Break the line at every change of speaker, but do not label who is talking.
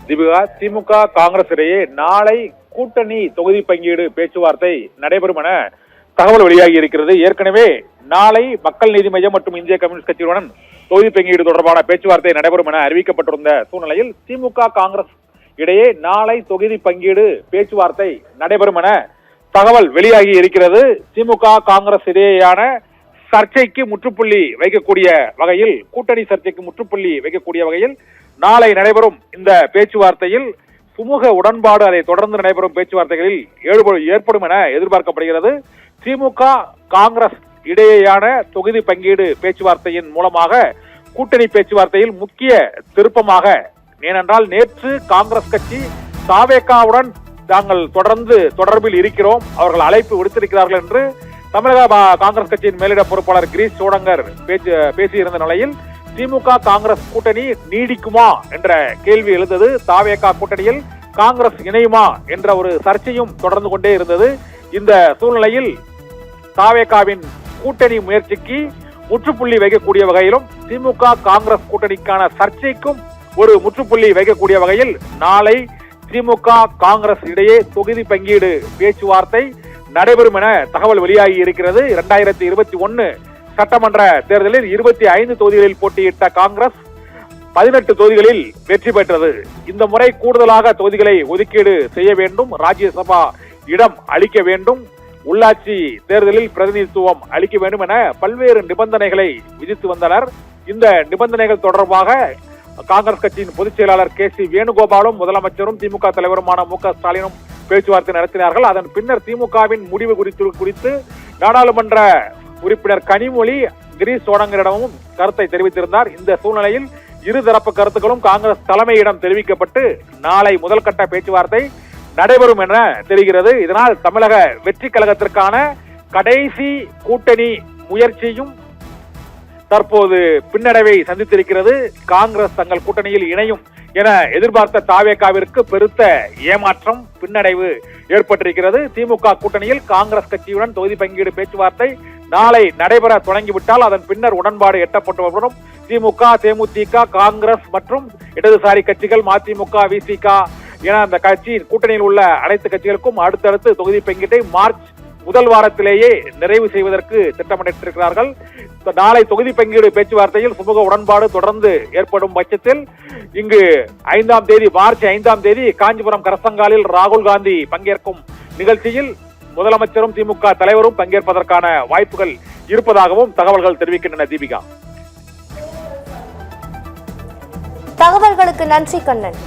தீபிகா, திமுக காங்கிரஸ் இடையே நாளை கூட்டணி தொகுதி பங்கீடு பேச்சுவார்த்தை நடைபெறும் என தகவல் வெளியாகி இருக்கிறது. ஏற்கனவே நாளை மக்கள் நீதி மையம் மற்றும் இந்திய கம்யூனிஸ்ட் கட்சியுடன் தொகுதி பங்கீடு தொடர்பான பேச்சுவார்த்தை நடைபெறும் என அறிவிக்கப்பட்டிருந்த சூழ்நிலையில் திமுக காங்கிரஸ் இடையே நாளை தொகுதி பங்கீடு பேச்சுவார்த்தை நடைபெறும் என தகவல் வெளியாகி இருக்கிறது. திமுக காங்கிரஸ் இடையேயான சர்ச்சைக்கு முற்றுப்புள்ளி வைக்கக்கூடிய வகையில், கூட்டணி சர்ச்சைக்கு முற்றுப்புள்ளி வைக்கக்கூடிய வகையில் நாளை நடைபெறும் இந்த பேச்சுவார்த்தையில் சுமூக உடன்பாடு, அதை தொடர்ந்து நடைபெறும் பேச்சுவார்த்தைகளில் ஏற்படும் என எதிர்பார்க்கப்படுகிறது. திமுக காங்கிரஸ் இடையேயான தொகுதி பங்கீடு பேச்சுவார்த்தையின் மூலமாக கூட்டணி பேச்சுவார்த்தையில் முக்கிய திருப்பமாக, ஏனென்றால் நேற்று காங்கிரஸ் கட்சி தாவேகாவுடன் தாங்கள் தொடர்ந்து தொடர்பில் இருக்கிறோம், அவர்கள் அழைப்பு விடுத்திருக்கிறார்கள் என்று தமிழக காங்கிரஸ் கட்சியின் மேலிட பொறுப்பாளர் கிரீஷ் சோடங்கர் பேசியிருந்த நிலையில் திமுக காங்கிரஸ் கூட்டணி நீடிக்குமா என்ற கேள்வி எழுந்தது. தாவேகா கூட்டணியில் காங்கிரஸ் இணையுமா என்ற ஒரு சர்ச்சையும் தொடர்ந்து கொண்டே இருந்தது. இந்த சூழ்நிலையில் தாவேகாவின் கூட்டணி முயற்சிக்கு முற்றுப்புள்ளி வைக்கக்கூடிய வகையிலும் திமுக காங்கிரஸ் கூட்டணிக்கான சர்ச்சைக்கும் ஒரு முற்றுப்புள்ளி வைக்கக்கூடிய வகையில் நாளை திமுக காங்கிரஸ் இடையே தொகுதி பங்கீடு பேச்சுவார்த்தை நடைபெறும் என தகவல் வெளியாகி இருக்கிறது. 2021 சட்டமன்ற தேர்தலில் 25 தொகுதிகளில் போட்டியிட்ட காங்கிரஸ் 18 தொகுதிகளில் வெற்றி பெற்றது. இந்த முறை கூடுதலாக தொகுதிகளை ஒதுக்கீடு செய்ய வேண்டும், ராஜ்யசபா இடம் அளிக்க வேண்டும், உள்ளாட்சி தேர்தலில் பிரதிநிதித்துவம் அளிக்க வேண்டும் என பல்வேறு நிபந்தனைகளை விதித்து வந்தனர். இந்த நிபந்தனைகள் தொடர்பாக காங்கிரஸ் கட்சியின் பொதுச் செயலாளர் கே.சி. வேணுகோபாலும் முதலமைச்சரும் திமுக தலைவருமான மு.க. ஸ்டாலினும் பேச்சுவார்த்தை நடத்தினார்கள். அதன் பின்னர் திமுகவின் முடிவு குறித்து நாடாளுமன்ற உறுப்பினர் கனிமொழி கிரீஷ் சோடங்கரிடமும் கருத்தை தெரிவித்திருந்தார். இந்த சூழ்நிலையில் இருதரப்பு கருத்துக்களும் காங்கிரஸ் தலைமையிடம் தெரிவிக்கப்பட்டு நாளை முதல் கட்ட பேச்சுவார்த்தை நடைபெறும் என தெரிகிறது. இதனால் தமிழக வெற்றி கழகத்திற்கான கடைசி கூட்டணி முயற்சியும் தற்போது பின்னடைவை சந்தித்திருக்கிறது. காங்கிரஸ் தங்கள் கூட்டணியில் இணையும் என எதிர்பார்த்த தாவேகாவிற்கு பெருத்த ஏமாற்றம், பின்னடைவு ஏற்பட்டிருக்கிறது. திமுக கூட்டணியில் காங்கிரஸ் கட்சியுடன் தொகுதி பங்கீடு பேச்சுவார்த்தை நாளை நடைபெற தொடங்கிவிட்டால் அதன் பின்னர் உடன்பாடு எட்டப்பட்டு வரும். திமுக, தேமுதிக, காங்கிரஸ் மற்றும் இடதுசாரி கட்சிகள், மதிமுக, விசிக என அந்த கட்சியின் கூட்டணியில் உள்ள அனைத்து கட்சிகளுக்கும் அடுத்தடுத்து தொகுதி பங்கீட்டை மார்ச் முதல் வாரத்திலேயே நிறைவு செய்வதற்கு திட்டமிட்டிருக்கிறார்கள். நாளை தொகுதி பங்கீடு பேச்சுவார்த்தையில் சுமூக உடன்பாடு தொடர்ந்து ஏற்படும் பட்சத்தில் இங்கு மார்ச் 5ஆம் தேதி காஞ்சிபுரம் கரசங்காலில் ராகுல் காந்தி பங்கேற்கும் நிகழ்ச்சியில் முதலமைச்சரும் திமுக தலைவரும் பங்கேற்பதற்கான வாய்ப்புகள் இருப்பதாகவும் தகவல்கள் தெரிவிக்கின்றன. தீபிகா,
தகவல்களுக்கு நன்றி கண்ணன்.